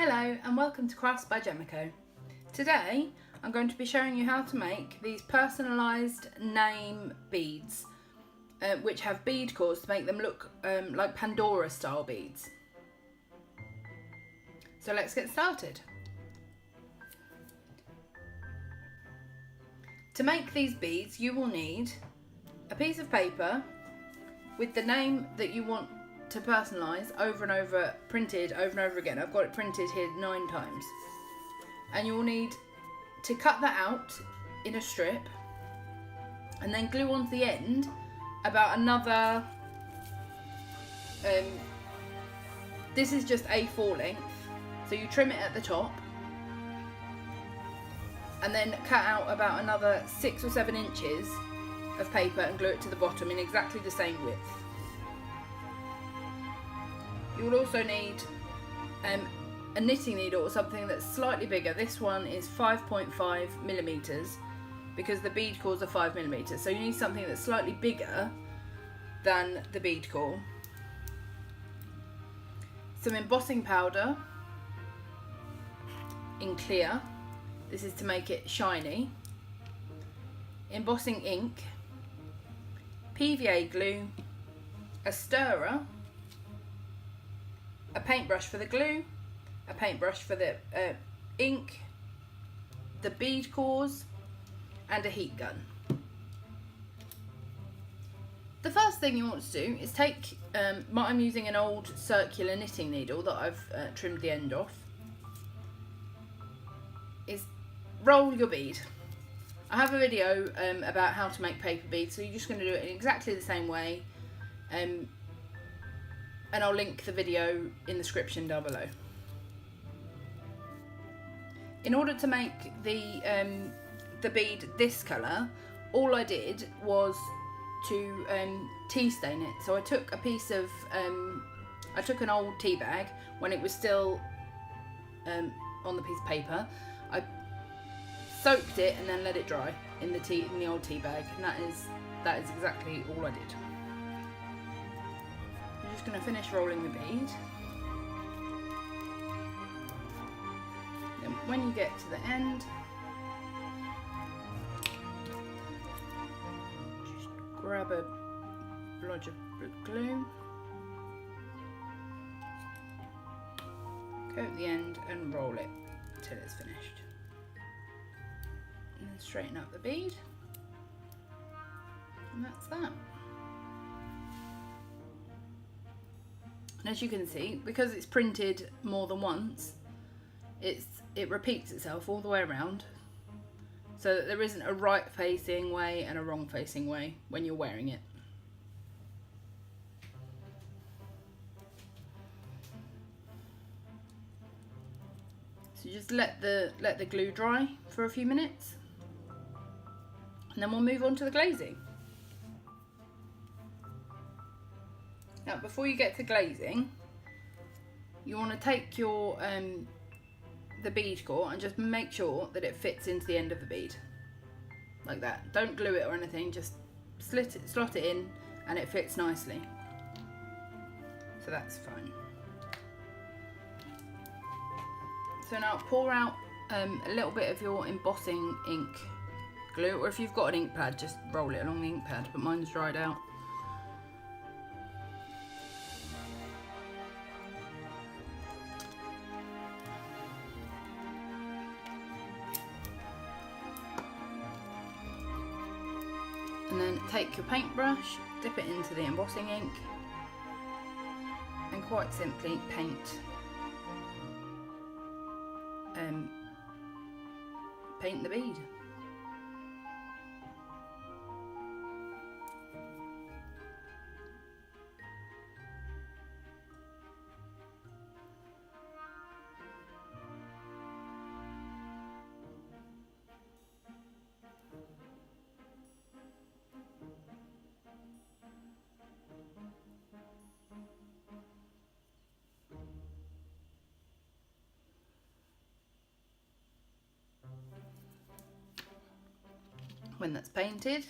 Hello and welcome to Crafts by Gemico. Today I'm going to be showing you how to make these personalised name beads which have bead cores to make them look like Pandora style beads. So let's get started. To make these beads you will need a piece of paper with the name that you want to personalise over and over, printed over and over again. I've got it printed here 9 times. And you will need to cut that out in a strip and then glue onto the end about another, this is just A4 length, so you trim it at the top and then cut out about another 6 or 7 inches of paper and glue it to the bottom in exactly the same width. You will also need a knitting needle or something that's slightly bigger. This one is 5.5 millimeters because the bead cores are 5 millimeters. So you need something that's slightly bigger than the bead core. Some embossing powder in clear. This is to make it shiny. Embossing ink, PVA glue, a stirrer, a paintbrush for the glue, a paintbrush for the ink, the bead cores, and a heat gun. The first thing you want to do is take, I'm using an old circular knitting needle that I've trimmed the end off, is roll your bead. I have a video about how to make paper beads, so you're just going to do it in exactly the same way. And I'll link the video in the description down below. In order to make the bead this colour, all I did was to tea stain it. So I took a piece of, I took an old tea bag when it was still on the piece of paper. I soaked it and then let it dry in the old tea bag, and that is exactly all I did. I'm just going to finish rolling the bead. Then when you get to the end, just grab a blodge of glue, go at the end and roll it till it's finished. And then straighten up the bead, and that's that. And as you can see, because it's printed more than once, it repeats itself all the way around, so that there isn't a right facing way and a wrong facing way when you're wearing it. So just let the glue dry for a few minutes, and then we'll move on to the glazing. Now, before you get to glazing, you want to take your the bead core and just make sure that it fits into the end of the bead, like that. Don't glue it or anything, just slot it in and it fits nicely. So that's fine. So now pour out a little bit of your embossing ink glue, or if you've got an ink pad, just roll it along the ink pad, but mine's dried out. And then take your paintbrush, dip it into the embossing ink, and quite simply paint the bead. When that's painted,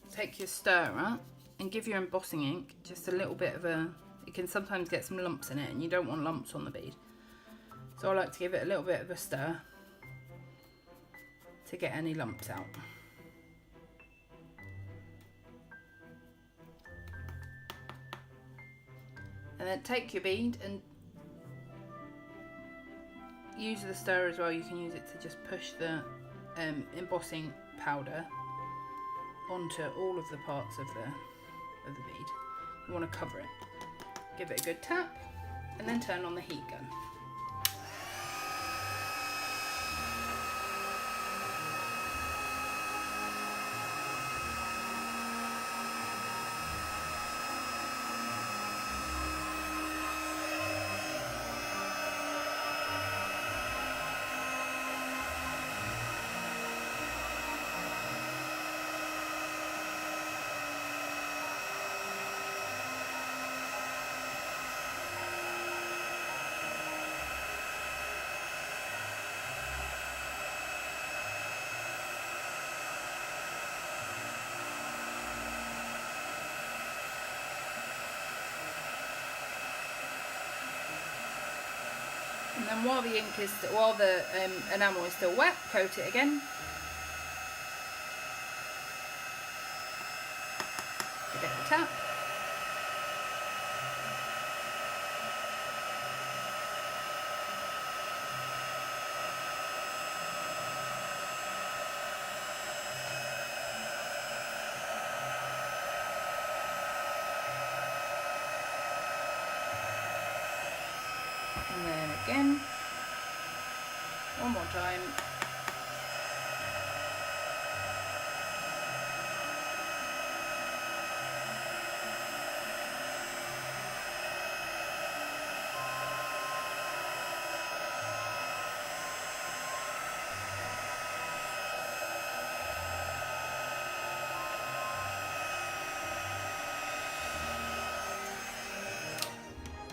take your stirrer and give your embossing ink just a little bit of a it can sometimes get some lumps in it, and you don't want lumps on the bead. So I like to give it a little bit of a stir to get any lumps out. And then take your bead and use the stir as well. You can use it to just push the embossing powder onto all of the parts of the bead. You want to cover it. Give it a good tap and then turn on the heat gun. And then while the enamel is still wet, coat it again. Give it a tap. And then again, one more time.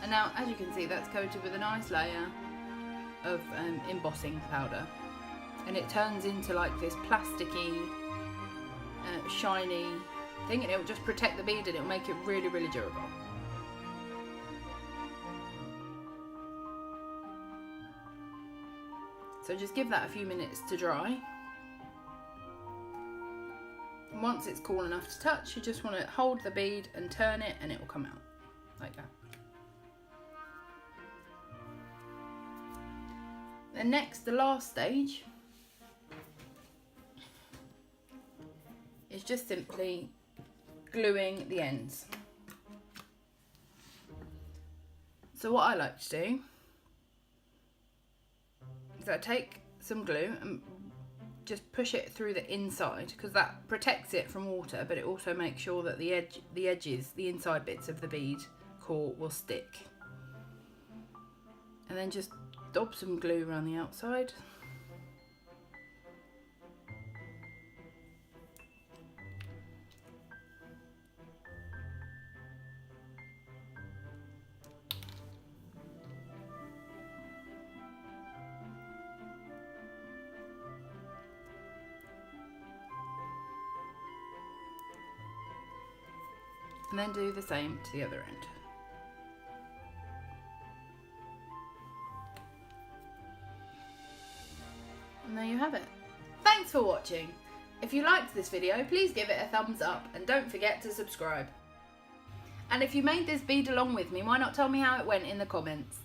And now, as you can see, that's coated with a nice layer of embossing powder, and it turns into like this plasticky, shiny thing, and it will just protect the bead and it will make it really, really durable. So just give that a few minutes to dry. And once it's cool enough to touch, you just want to hold the bead and turn it, and it will come out like that. Then next, the last stage is just simply gluing the ends. So what I like to do is I take some glue and just push it through the inside, because that protects it from water, but it also makes sure that the edges, the inside bits of the bead core will stick. And then just dab some glue around the outside. And then do the same to the other end. And there you have it. Thanks for watching. If you liked this video, please give it a thumbs up and don't forget to subscribe. And if you made this bead along with me, why not tell me how it went in the comments?